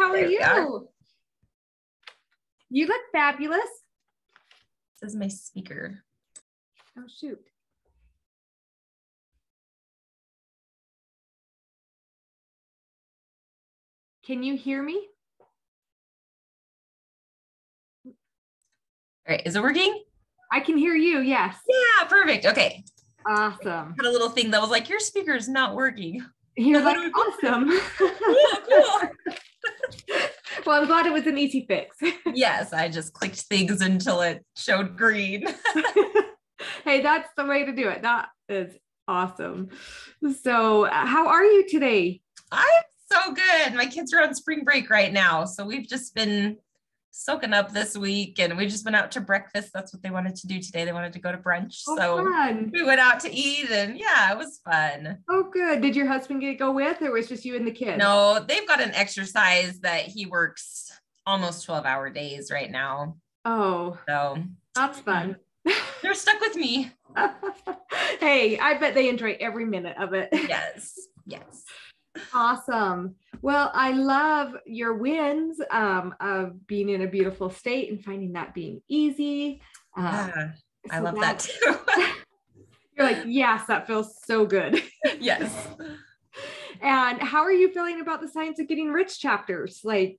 How are There we are. you? You look fabulous. This is my speaker. Oh, shoot. Can you hear me? All right, is it working? I can hear you, yes. Yeah, perfect. Okay. Awesome. Had a little thing that was like, your speaker is not working. You're like, awesome. Cool. Well, I'm glad it was an easy fix. Yes, I just clicked things until it showed green. Hey, that's the way to do it. That is awesome. So, how are you today? I'm so good. My kids are on spring break right now. So we've just been soaking up this week and we've just been out to breakfast. That's what they wanted to do today. They wanted to go to brunch. Oh, so fun. we went out to eat and yeah, it was fun. Oh, good. Did your husband go with, or was it just you and the kids? No, they've got an exercise that he works almost 12-hour days right now. Oh, So that's fun. They're stuck with me. Hey, I bet they enjoy every minute of it. Yes. Yes. Awesome. Well, I love your wins of being in a beautiful state and finding that being easy. Yeah, I so love that too. You're like, yes, that feels so good. Yes. And how are you feeling about the Science of Getting Rich chapters? Like,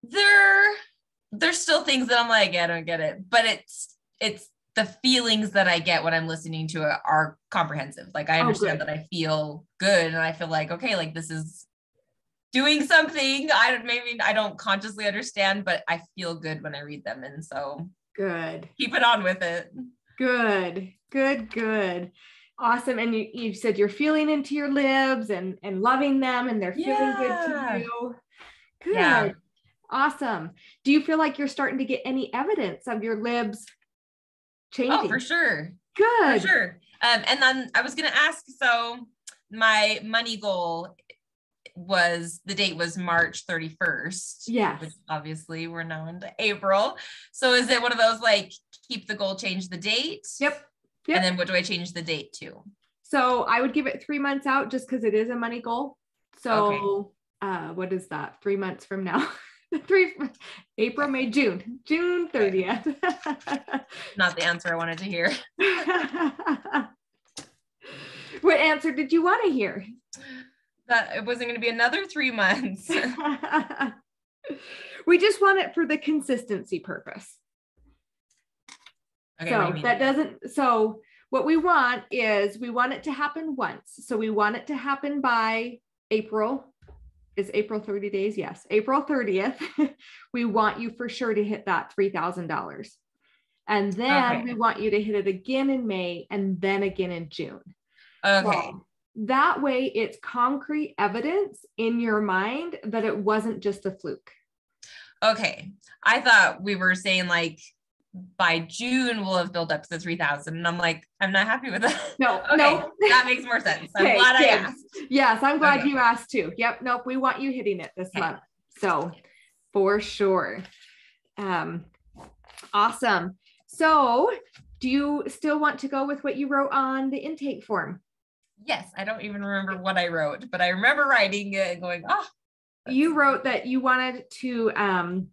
there's still things that I'm like, I don't get it, but it's the feelings that I get when I'm listening to it are comprehensive. Like I understand that I feel good and I feel like, okay, like this is doing something. I don't consciously understand, but I feel good when I read them. And so good. Keep it on with it. Good. Awesome. And you said you're feeling into your libs and loving them and they're feeling good to you. Good. Yeah. Awesome. Do you feel like you're starting to get any evidence of your libs changing? Oh, for sure. Good. For sure. And then I was going to ask, so my money goal the date was March 31st. Yes. Which obviously we're now into April. So is it one of those like keep the goal, change the date? Yep. And then what do I change the date to? So I would give it 3 months out just because it is a money goal. So what is that? 3 months from now? April, May, June 30th. Not the answer I wanted to hear. What answer did you want to hear? That it wasn't going to be another 3 months. We just want it for the consistency purpose. Okay, so what we want is we want it to happen once. So we want it to happen by April. Is April 30 days? Yes. April 30th. We want you for sure to hit that $3,000. And then we want you to hit it again in May and then again in June. Okay. So that way it's concrete evidence in your mind that it wasn't just a fluke. Okay. I thought we were saying like by June we'll have built up to the 3,000. And I'm like, I'm not happy with that. No, okay, no. That makes more sense. I'm glad I asked. Yes, I'm glad you asked too. Yep. Nope. We want you hitting it this month. So for sure. Awesome. So do you still want to go with what you wrote on the intake form? Yes. I don't even remember what I wrote, but I remember writing it and going, you wrote that you wanted to,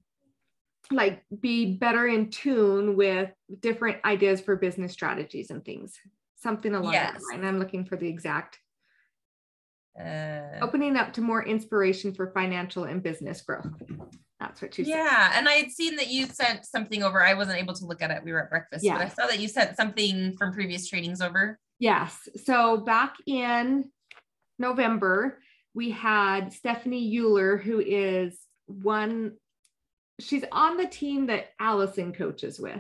like be better in tune with different ideas for business strategies and things, something along that line. I'm looking for the exact opening up to more inspiration for financial and business growth. That's what you said. Yeah. And I had seen that you sent something over. I wasn't able to look at it. We were at breakfast, but I saw that you sent something from previous trainings over. Yes. So back in November, we had Stephanie Euler, who is she's on the team that Allison coaches with.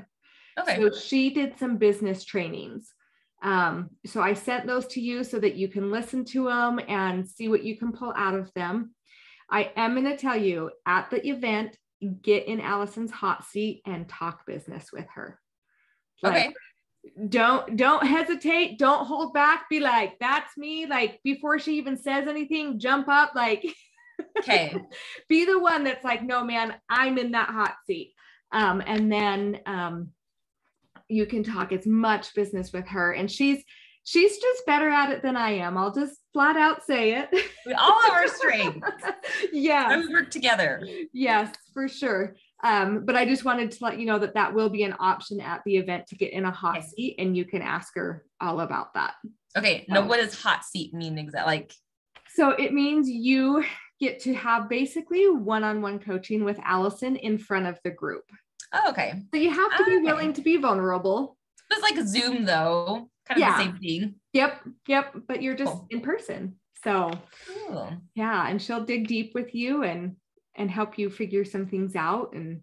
Okay. So she did some business trainings. So I sent those to you so that you can listen to them and see what you can pull out of them. I am going to tell you at the event, get in Allison's hot seat and talk business with her. Like, don't hesitate. Don't hold back. Be like, that's me. Like before she even says anything, jump up. Like, okay. Be the one that's like, no, man, I'm in that hot seat. And then you can talk as much business with her. And she's She's just better at it than I am. I'll just flat out say it. We all have our strengths. Yeah. We work together. Yes, for sure. But I just wanted to let you know that that will be an option at the event to get in a hot seat, and you can ask her all about that. Okay. Now, what does hot seat mean exactly? Like, so it means you get to have basically one-on-one coaching with Allison in front of the group. Oh, okay. So you have to be willing to be vulnerable. It's like a Zoom though, kind of the same thing. Yep. But you're just in person. So cool. Yeah. And she'll dig deep with you and help you figure some things out. And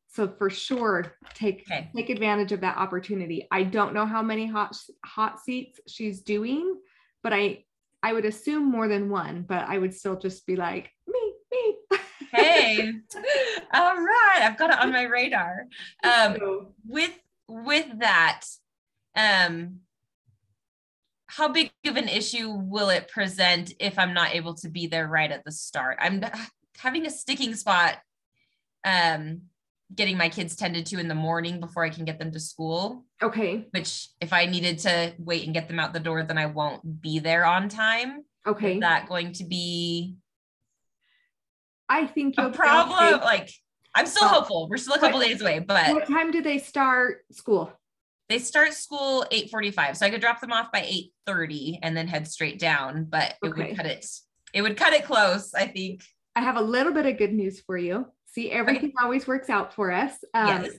so for sure, take advantage of that opportunity. I don't know how many hot seats she's doing, but I would assume more than one, but I would still just be like, me. Hey, all right. I've got it on my radar. With that, how big of an issue will it present if I'm not able to be there right at the start? I'm having a sticking spot, getting my kids tended to in the morning before I can get them to school. Okay. Which if I needed to wait and get them out the door, then I won't be there on time. Okay. Is that going to be I think a problem? Like, I'm still hopeful. We're still a couple days away, but what time do they start school? They start school 8:45. So I could drop them off by 8:30 and then head straight down, but it would cut it close, I think. I have a little bit of good news for you. See, everything always works out for us. Yes.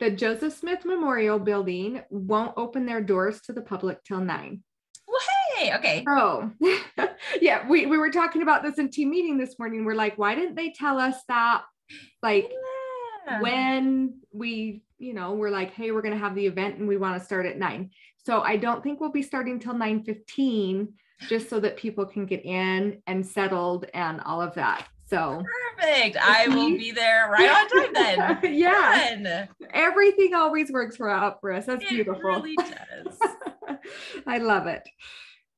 The Joseph Smith Memorial Building won't open their doors to the public till 9. Well, hey, okay. Oh, yeah. We were talking about this in team meeting this morning. We're like, why didn't they tell us that? Like when we, we're like, hey, we're going to have the event and we want to start at 9. So I don't think we'll be starting till 9:15, just so that people can get in and settled and all of that. So perfect. I will be there right on time then. Yeah. Fun. Everything always works out for us. That's beautiful. It really does. I love it.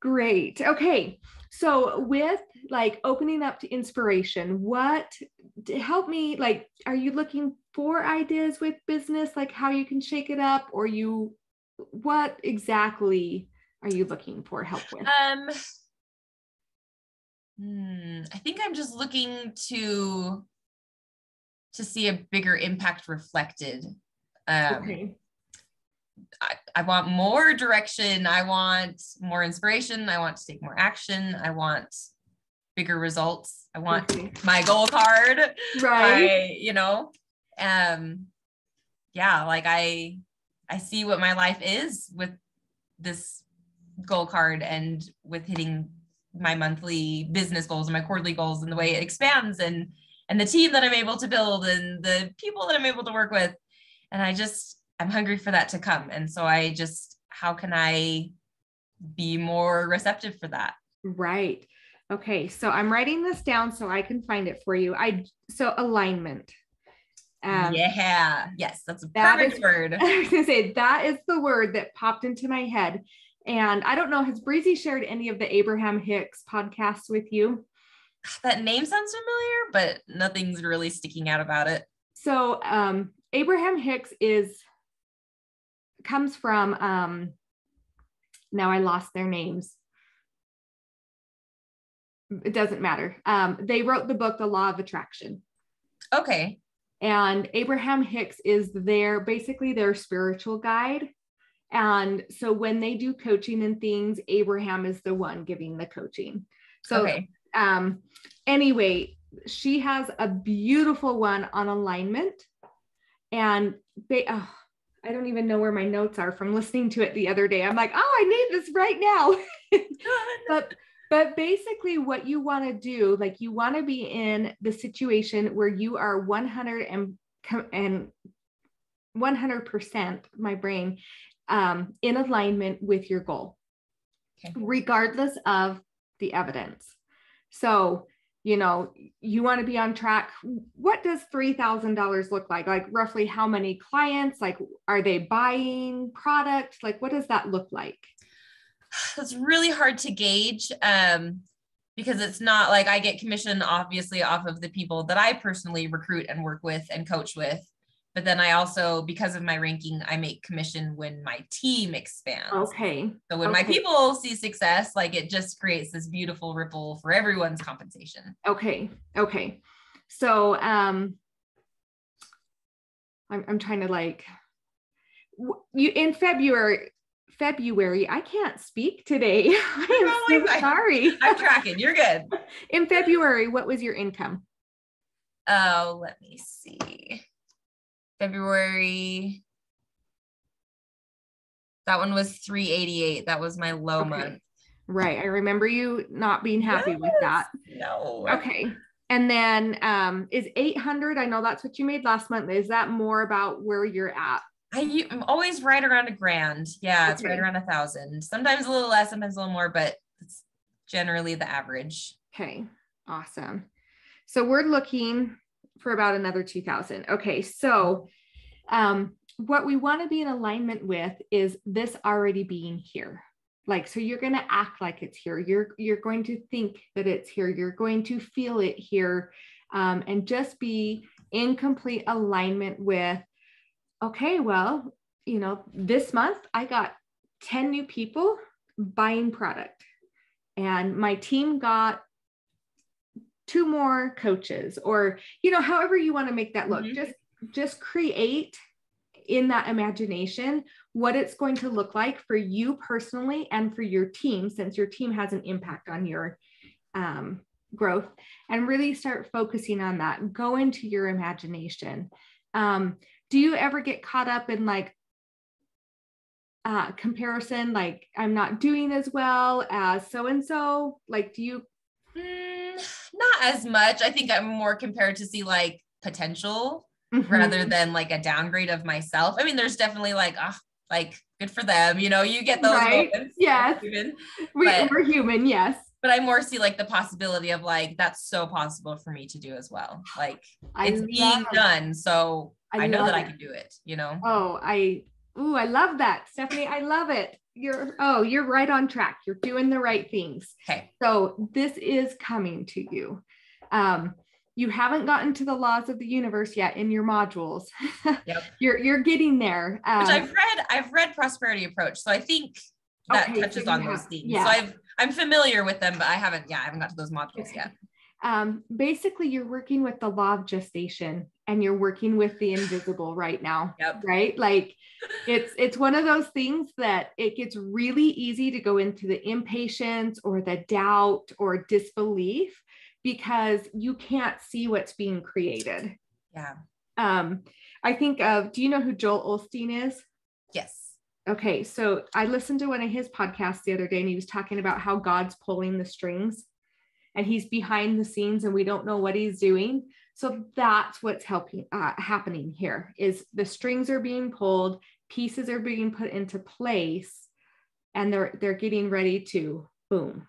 Great. Okay. So with like opening up to inspiration, help me, like, are you looking for ideas with business, like how you can shake it up, or what exactly are you looking for help with? I think I'm just looking to see a bigger impact reflected. Okay. I want more direction. I want more inspiration. I want to take more action. I want bigger results. I want my goal card. Right. Like I see what my life is with this goal card and with hitting my monthly business goals and my quarterly goals and the way it expands and the team that I'm able to build and the people that I'm able to work with. And I'm hungry for that to come. And so how can I be more receptive for that? Right. Okay. So I'm writing this down so I can find it for you. So alignment. Yes, that's a perfect word. I was going to say, that is the word that popped into my head. And I don't know, has Breezy shared any of the Abraham Hicks podcasts with you? That name sounds familiar, but nothing's really sticking out about it. So Abraham Hicks comes from, now I lost their names. It doesn't matter. They wrote the book, The Law of Attraction. Okay. And Abraham Hicks is basically their spiritual guide. And so when they do coaching and things, Abraham is the one giving the coaching. So anyway, she has a beautiful one on alignment. And I don't even know where my notes are from listening to it the other day. I'm like, I need this right now. But basically what you want to do, like you want to be in the situation where you are 100% my brain in alignment with your goal, regardless of the evidence. So, you want to be on track. What does $3,000 look like? Like roughly how many clients? Like, are they buying product? Like, what does that look like? It's really hard to gauge because it's not like I get commission obviously off of the people that I personally recruit and work with and coach with. But then I also, because of my ranking, I make commission when my team expands. Okay. So when my people see success, like it just creates this beautiful ripple for everyone's compensation. Okay. Okay. So, I'm trying to like, you in February, I can't speak today. I am so sorry. I'm tracking. You're good. In February, what was your income? Oh, let me see. February. That one was 388. That was my low month. Right. I remember you not being happy with that. No. Okay. And then is 800, I know that's what you made last month. Is that more about where you're at? I'm always right around $1,000. Yeah, it's right around 1,000. Sometimes a little less, sometimes a little more, but it's generally the average. Okay. Awesome. So we're looking for about another 2,000. Okay. So what we want to be in alignment with is this already being here. Like, so you're going to act like it's here. You're going to think that it's here. You're going to feel it here, and just be in complete alignment with, okay, well, this month I got 10 new people buying product, and my team got 2 more coaches, or, however you want to make that look. Just create in that imagination what it's going to look like for you personally and for your team, since your team has an impact on your growth, and really start focusing on that. Go into your imagination. Do you ever get caught up in like comparison? Like, I'm not doing as well as so-and-so. Like, do you? Not as much. I think I'm more compared to see like potential rather than like a downgrade of myself. I mean, there's definitely like good for them. You get those moments. Yes. We're human. Yes. But I more see like the possibility of like, that's so possible for me to do as well. Like it's being done. So I know that I can do it, Oh, I love that, Stephanie. I love it. You're right on track. You're doing the right things. Okay. So this is coming to you. You haven't gotten to the laws of the universe yet in your modules. Yep. You're getting there. Which I've read Prosperity Approach. So I think that touches on those themes. Yeah. So I'm familiar with them, but I haven't got to those modules yet. Basically you're working with the law of gestation, and you're working with the invisible right now. Yep. Right? Like it's one of those things that it gets really easy to go into the impatience or the doubt or disbelief, because you can't see what's being created. Yeah. I think do you know who Joel Osteen is? Yes. Okay. So I listened to one of his podcasts the other day, and he was talking about how God's pulling the strings, and he's behind the scenes and we don't know what he's doing. So that's what's happening here, is the strings are being pulled, pieces are being put into place, and they're getting ready to boom.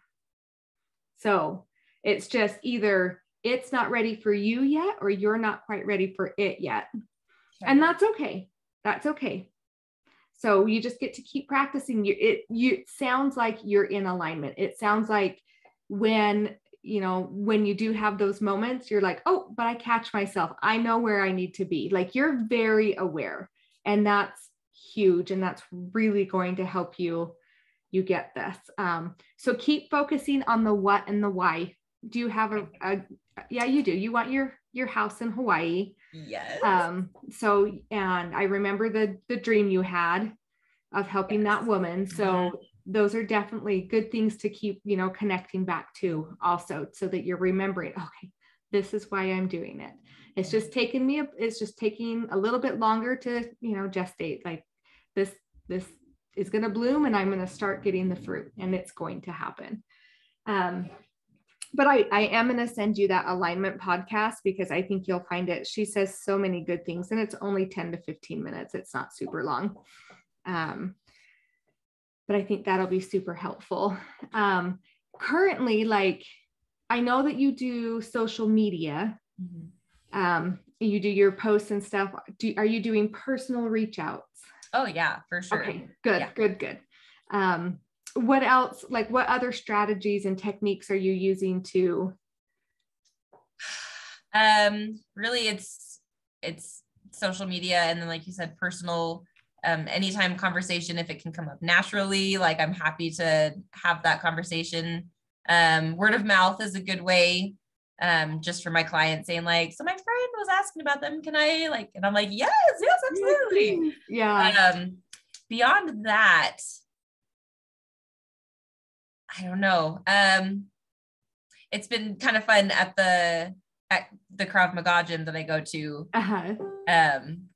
So it's just either it's not ready for you yet, or you're not quite ready for it yet. Okay. And that's okay. That's okay. So you just get to keep practicing. It sounds like you're in alignment. It sounds like when you do have those moments, you're like, oh, but I catch myself. I know where I need to be. Like, you're very aware, and that's huge. And that's really going to help you get this. So keep focusing on the what and the why. Do you have yeah, you do. You want your house in Hawaii. Yes. So, and I remember the dream you had of helping that woman. So those are definitely good things to keep, connecting back to also, so that you're remembering, okay, this is why I'm doing it. It's just taking a little bit longer to, gestate. Like this is going to bloom, and I'm going to start getting the fruit, and it's going to happen. But I am going to send you that alignment podcast, because I think you'll find it. She says so many good things, and it's only 10 to 15 minutes. It's not super long. But I think that'll be super helpful. Currently, like, I know that you do social media. You do your posts and stuff. Are you doing personal reach outs? Oh yeah, for sure. Okay, good, yeah. Good. What else, like what other strategies and techniques are you using to? Really it's social media. And then, like you said, personal, anytime conversation, if it can come up naturally, like I'm happy to have that conversation. Word of mouth is a good way, just for my clients saying like, so my friend was asking about them. Can I like, and I'm like, yes, absolutely. Yeah. Beyond that, I don't know. It's been kind of fun at the Krav Maga gym that I go to.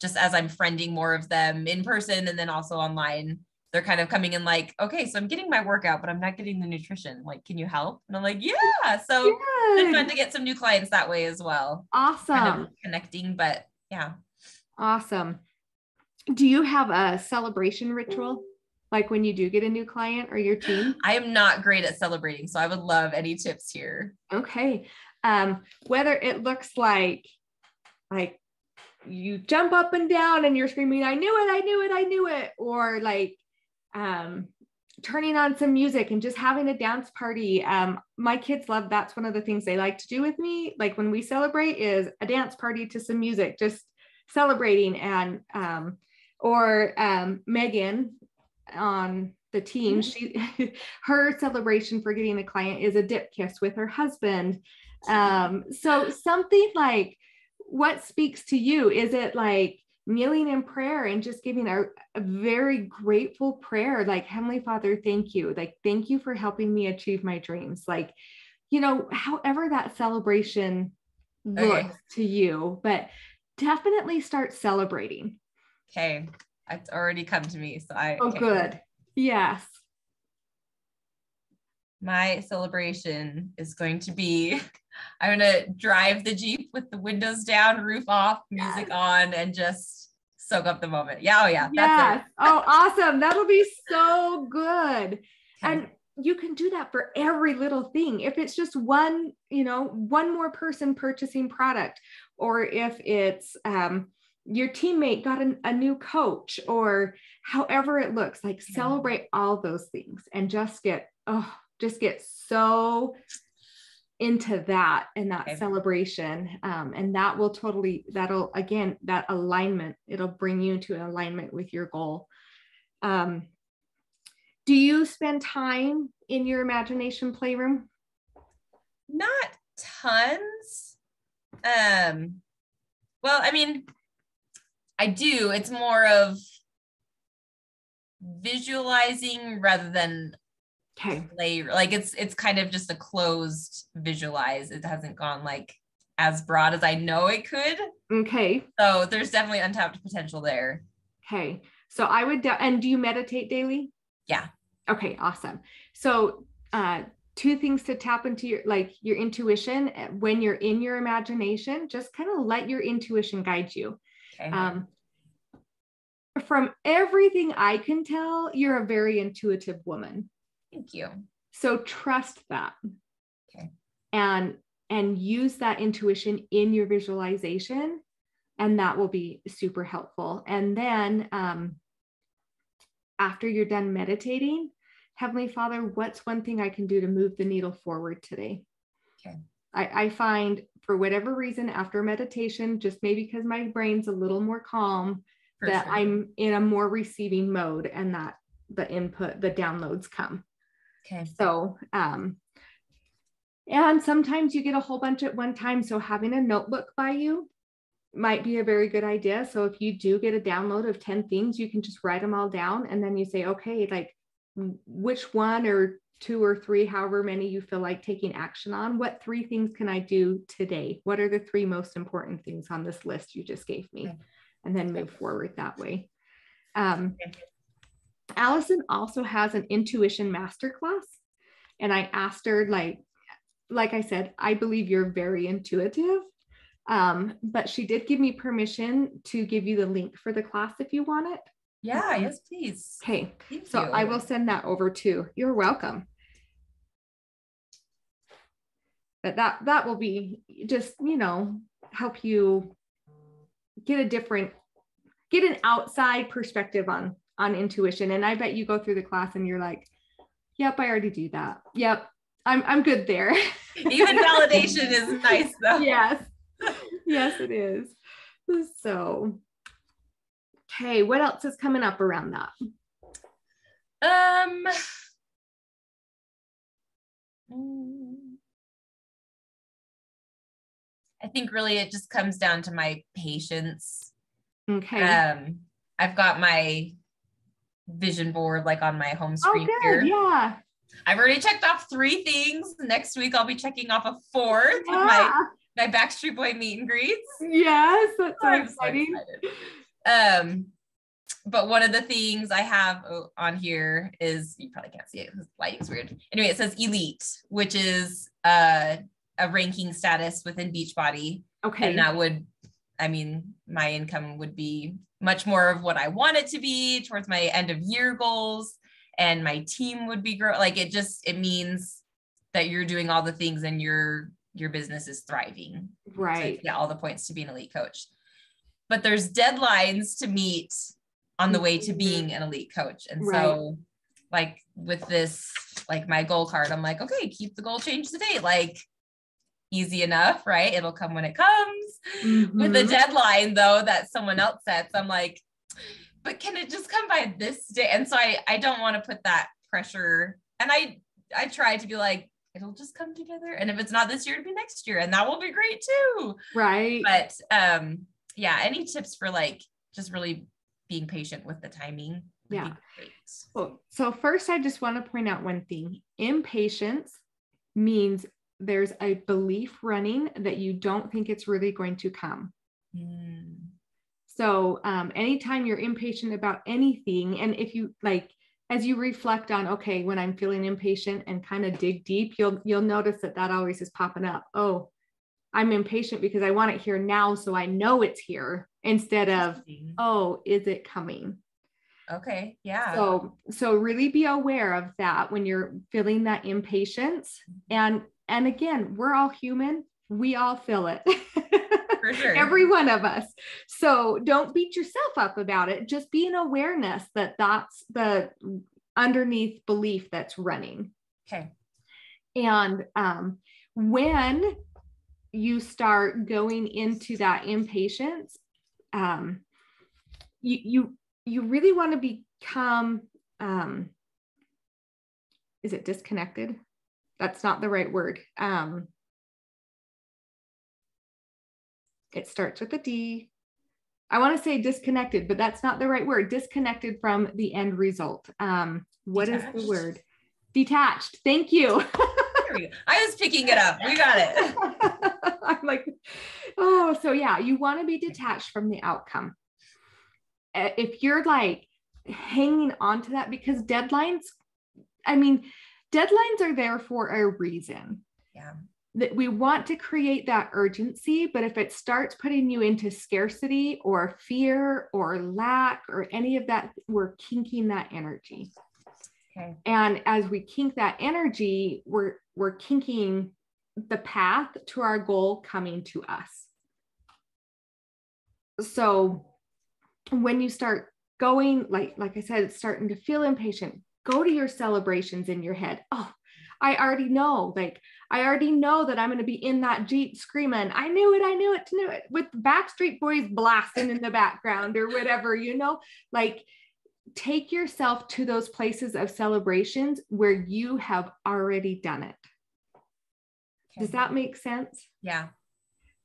Just as I'm friending more of them in person and then also online, they're kind of coming in like, okay, so I'm getting my workout, but I'm not getting the nutrition. Like, can you help? And I'm like, yeah. So it's fun to get some new clients that way as well. Awesome. Kind of connecting, but yeah. Awesome. Do you have a celebration ritual? Like when you do get a new client or your team? I am not great at celebrating, so I would love any tips here. Okay. Whether it looks like you jump up and down and you're screaming, I knew it, I knew it, I knew it, or like turning on some music and just having a dance party. My kids love, that's one of the things they like to do with me. Like when we celebrate is a dance party to some music, just celebrating. And Megan on the team, her celebration for getting a client is a dip kiss with her husband. So something like, what speaks to you? Is it like kneeling in prayer and just giving a very grateful prayer, like, Heavenly Father, thank you. Like, thank you for helping me achieve my dreams. Like, however that celebration looks to you, but definitely start celebrating. Okay. It's already come to me. So good. Yes. My celebration is going to be, I'm going to drive the Jeep with the windows down, roof off, music on, and just soak up the moment. Yeah. Oh yeah. That's it. Oh, awesome. That'll be so good. Okay. And you can do that for every little thing. If it's just one more person purchasing product, or if it's, your teammate got a new coach, or however it looks, like celebrate all those things and just get so into that and that celebration. And that that alignment, it'll bring you into alignment with your goal. Do you spend time in your imagination playroom? Not tons. Well, I mean, I do. It's more of visualizing rather than play. Like it's kind of just a closed visualize. It hasn't gone like as broad as I know it could. Okay. So there's definitely untapped potential there. Okay. So I would, and do you meditate daily? Yeah. Okay. Awesome. So, two things to tap into your intuition when you're in your imagination. Just kind of let your intuition guide you. Okay. From everything I can tell, you're a very intuitive woman. Thank you. So trust that. Okay. And use that intuition in your visualization, and that will be super helpful. And then after you're done meditating, Heavenly Father, what's one thing I can do to move the needle forward today? Okay. I find, for whatever reason, after meditation, just maybe because my brain's a little more calm, I'm in a more receiving mode, and that the downloads come. Okay. So, and sometimes you get a whole bunch at one time. So having a notebook by you might be a very good idea. So if you do get a download of 10 things, you can just write them all down. And then you say, okay, like which one or two or three, however many you feel like taking action on, what 3 things can I do today? What are the 3 most important things on this list you just gave me? Okay. And then move forward that way. Allison also has an intuition masterclass. And I asked her, like I said, I believe you're very intuitive. But she did give me permission to give you the link for the class if you want it. Yeah, yes, please. Okay. So I will send that over too. You're welcome. But that will be just, help you get an outside perspective on intuition. And I bet you go through the class and you're like, yep, I already do that. Yep. I'm good there. Even validation is nice though. Yes. Yes, it is. So Okay, what else is coming up around that? I think really it just comes down to my patience. Okay. I've got my vision board like on my home screen here. Yeah. I've already checked off 3 things. Next week I'll be checking off a 4th with my Backstreet Boy meet and greets. Yes, that's so exciting. So excited. But one of the things I have on here is, you probably can't see it because the lighting's weird. Anyway, it says elite, which is a ranking status within Beachbody. Okay. And that would, I mean, my income would be much more of what I want it to be towards my end of year goals, and my team would be like, it means that you're doing all the things and your business is thriving. Right. So get all the points to be an elite coach. But there's deadlines to meet on the way to being an elite coach. And so like with this, like my goal card, I'm like, okay, keep the goal change the date. Like, easy enough, right? It'll come when it comes. With the deadline though that someone else sets, I'm like, but can it just come by this day? And so I don't want to put that pressure. And I try to be like, it'll just come together. And if it's not this year, it'll be next year. And that will be great too. Right. But yeah, any tips for like just really being patient with the timing? Yeah. Well, so first I just want to point out one thing. Impatience means there's a belief running that you don't think it's really going to come. So anytime you're impatient about anything, and if you like, as you reflect on, okay, when I'm feeling impatient and kind of dig deep, you'll notice that always is popping up. Oh, I'm impatient because I want it here now, so I know it's here, instead of, oh, is it coming? Okay. Yeah. So really be aware of that when you're feeling that impatience. And again, we're all human. We all feel it. For sure. Every one of us. So don't beat yourself up about it. Just be an awareness that that's the underneath belief that's running. Okay. And when you start going into that impatience, you really want to become, is it disconnected? That's not the right word. It starts with a D. I want to say disconnected, but that's not the right word. Disconnected from the end result. What detached. Is the word? Detached. Thank you. I was picking it up. We got it. I'm like, oh, so yeah, you want to be detached from the outcome. If you're like hanging on to that, because deadlines are there for a reason. Yeah. That we want to create that urgency, but if it starts putting you into scarcity or fear or lack or any of that, we're kinking that energy. Okay. And as we kink that energy, we're kinking the path to our goal coming to us. So when you start going, like I said, it's starting to feel impatient, go to your celebrations in your head. Oh, I already know that I'm going to be in that Jeep screaming, I knew it with Backstreet Boys blasting in the background or whatever, like take yourself to those places of celebrations where you have already done it. Okay. Does that make sense? Yeah.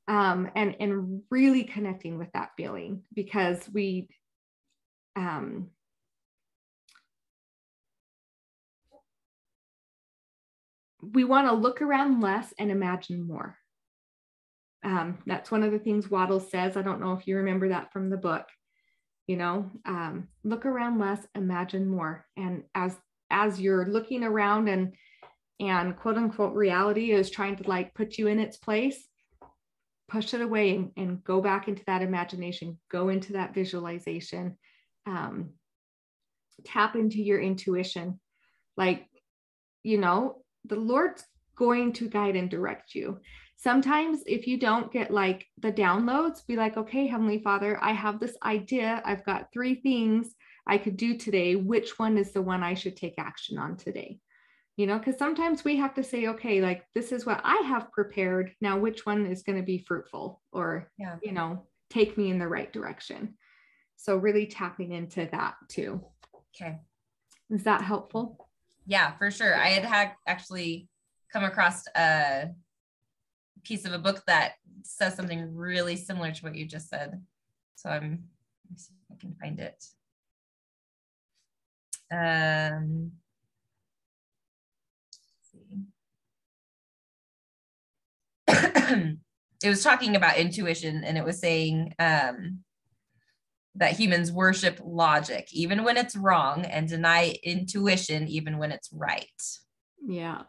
And really connecting with that feeling, because we want to look around less and imagine more. That's one of the things Waddle says. I don't know if you remember that from the book. Look around less, imagine more. And as you're looking around and quote unquote reality is trying to like put you in its place, push it away and go back into that imagination, go into that visualization, tap into your intuition. Like, the Lord's going to guide and direct you. Sometimes if you don't get like the downloads, be like, okay, Heavenly Father, I have this idea. I've got 3 things I could do today. Which one is the one I should take action on today? Because sometimes we have to say, okay, like this is what I have prepared. Now, which one is going to be fruitful or, take me in the right direction? So really tapping into that too. Okay. Is that helpful? Yeah, for sure. I had actually come across a piece of a book that says something really similar to what you just said. So let me see if I can find it. It was talking about intuition, and it was saying that humans worship logic even when it's wrong and deny intuition even when it's right. Yeah.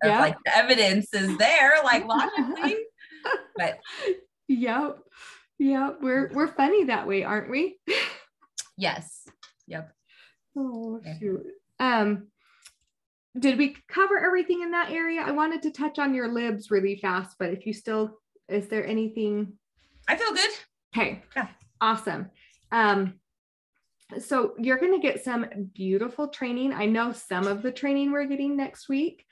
Yeah. Like the evidence is there, like logically. But yep. We're funny that way, aren't we? Yes. Yep. Oh shoot. Did we cover everything in that area? I wanted to touch on your libs really fast, but if you still, is there anything? I feel good. Okay. Yeah. Awesome. So you're going to get some beautiful training. I know some of the training we're getting next week,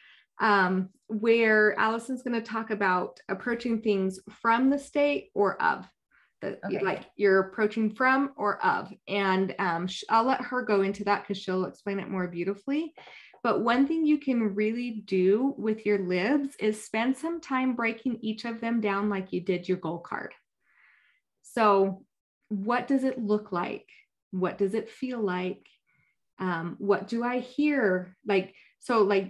where Allison's going to talk about approaching things from the state or of. Like you're approaching from or of. And I'll let her go into that because she'll explain it more beautifully. But one thing you can really do with your libs is spend some time breaking each of them down like you did your goal card. So what does it look like? What does it feel like? What do I hear?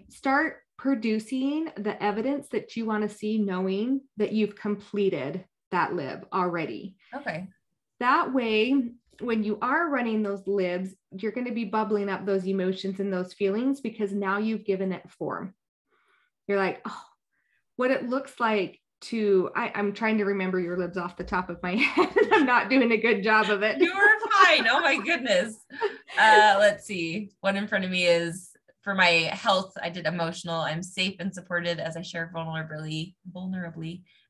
Start producing the evidence that you want to see, knowing that you've completed that lib already. Okay. That way, when you are running those libs, you're going to be bubbling up those emotions and those feelings because now you've given it form. You're like, oh, what it looks like to, I'm trying to remember your libs off the top of my head. I'm not doing a good job of it. You were fine. Oh my goodness. Let's see. One in front of me is for my health. I did emotional. I'm safe and supported as I share vulnerably.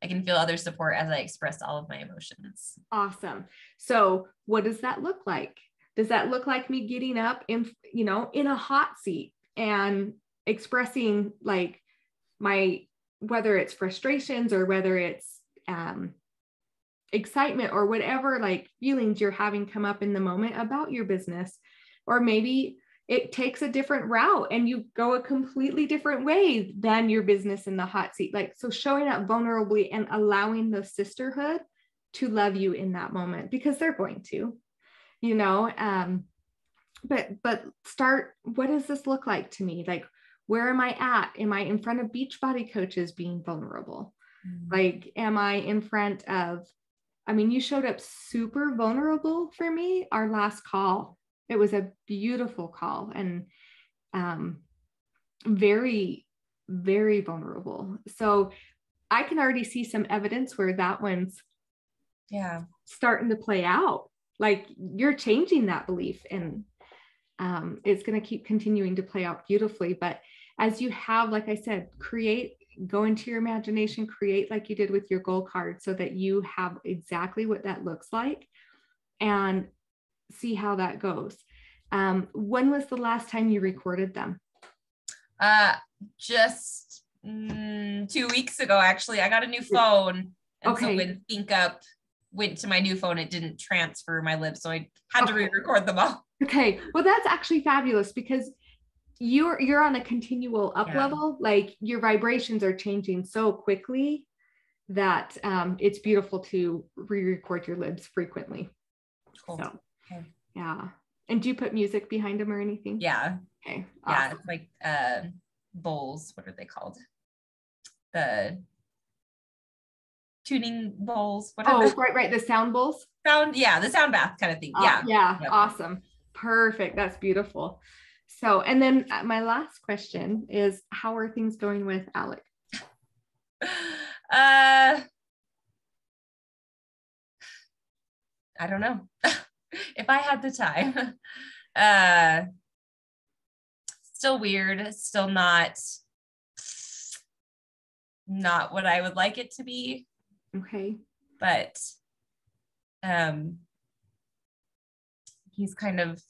I can feel other support as I express all of my emotions. Awesome. So what does that look like? Does that look like me getting up in a hot seat and expressing like my, whether it's frustrations or whether it's excitement or whatever like feelings you're having come up in the moment about your business? Or maybe it takes a different route and you go a completely different way than your business in the hot seat. Like, so showing up vulnerably and allowing the sisterhood to love you in that moment, because they're going to, but start, what does this look like to me? Like, where am I at? Am I in front of Beachbody coaches being vulnerable? Mm-hmm. Like, am I in front of, you showed up super vulnerable for me, our last call. It was a beautiful call and very, very vulnerable. So I can already see some evidence where that one's starting to play out. Like you're changing that belief and it's going to keep continuing to play out beautifully. But as you have, like I said, go into your imagination, create like you did with your goal card so that you have exactly what that looks like and see how that goes. When was the last time you recorded them? Just 2 weeks ago, actually. I got a new phone. And so when Think Up went to my new phone, it didn't transfer my lips. So I had to re-record them all. Okay. Well, that's actually fabulous because you're on a continual up level. Like your vibrations are changing so quickly that it's beautiful to re-record your libs frequently. Cool. So, yeah. And do you put music behind them or anything? Yeah. Okay. Awesome. Yeah, it's like bowls. What are they called? The tuning bowls. Right. The sound bowls. The sound bath kind of thing. Yeah. Yep. Awesome. Perfect. That's beautiful. So, and then my last question is, how are things going with Alec? I don't know. If I had the time. Still weird, still not what I would like it to be. Okay. But he's kind of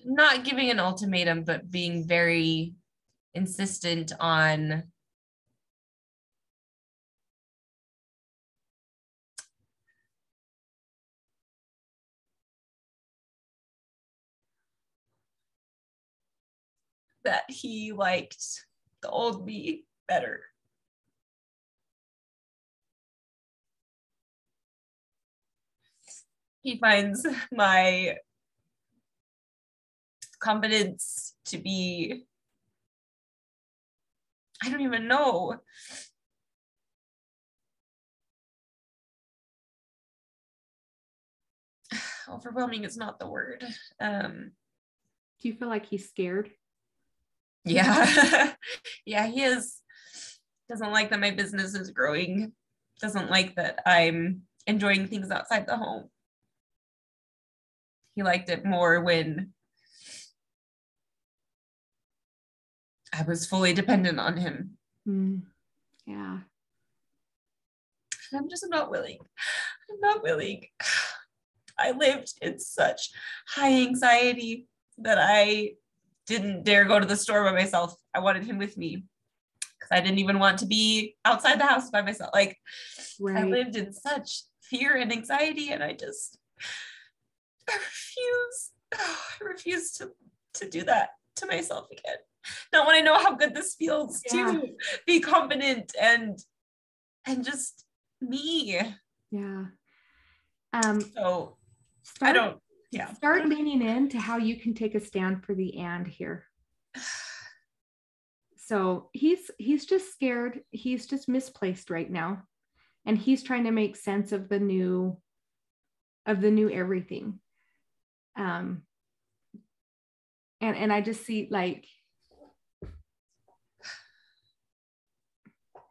not giving an ultimatum, but being very insistent on that he liked the old me better. He finds my confidence to be, I don't even know. Overwhelming is not the word. Do you feel like he's scared? Yeah. Yeah, he is. Doesn't like that my business is growing. Doesn't like that I'm enjoying things outside the home. He liked it more when I was fully dependent on him. Yeah. I'm just not willing. I'm not willing. I lived in such high anxiety that I didn't dare go to the store by myself. I wanted him with me because I didn't even want to be outside the house by myself. Like, right. I lived in such fear and anxiety, and I refuse to do that to myself again. Not when I know how good this feels to be confident and just me. Yeah. So start leaning into how you can take a stand for the and here. So he's just scared. He's just misplaced right now. And he's trying to make sense of the new everything. And I just see like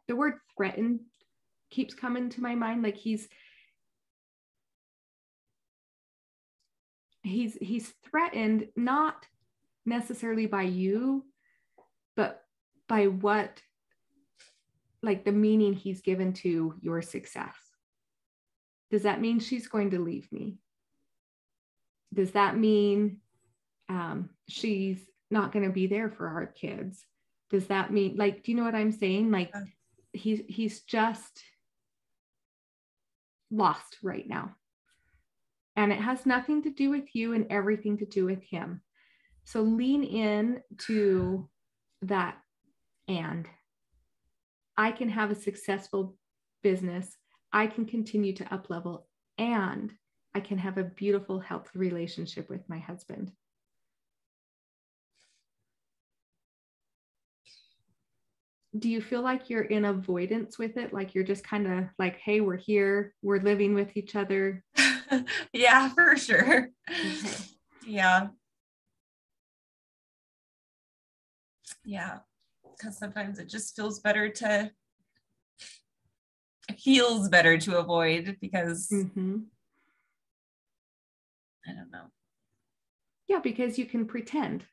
the word threatened keeps coming to my mind. Like he's threatened, not necessarily by you, but by what, like the meaning he's given to your success. Does that mean she's going to leave me? Does that mean she's not going to be there for our kids? Does that mean, like, do you know what I'm saying? Like he's just lost right now. And it has nothing to do with you and everything to do with him. So lean in to that. And I can have a successful business. I can continue to up level, and I can have a beautiful, healthy relationship with my husband. Do you feel like you're in avoidance with it? Like you're just kind of like, hey, we're here, we're living with each other. Yeah, for sure. Okay. Yeah. Yeah. Because sometimes it just feels better to avoid because I don't know. Yeah, because you can pretend.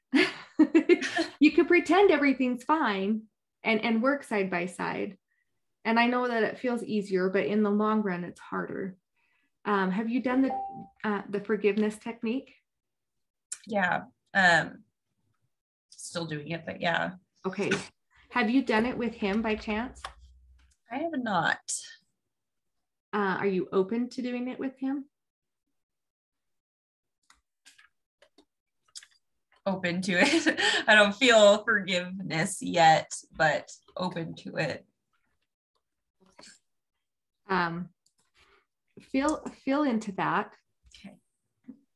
You can pretend everything's fine and work side by side. And I know that it feels easier, but in the long run, it's harder. Have you done the forgiveness technique? Yeah. Still doing it, but yeah. Okay. Have you done it with him by chance? I have not. Are you open to doing it with him? Open to it. I don't feel forgiveness yet, but open to it. Feel into that. Okay.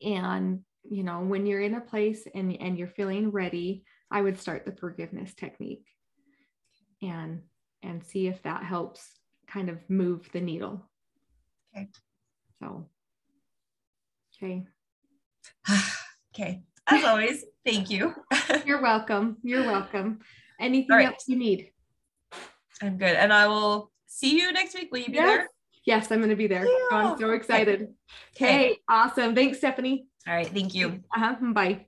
And you know, when you're in a place and you're feeling ready, I would start the forgiveness technique and see if that helps kind of move the needle. Okay. So, okay. Okay. As always, thank you. You're welcome. You're welcome. Anything else you need? I'm good. And I will see you next week. Will you be there? Yes, I'm going to be there. Yeah. I'm so excited. Okay. Awesome. Thanks, Stephanie. All right. Thank you. Bye.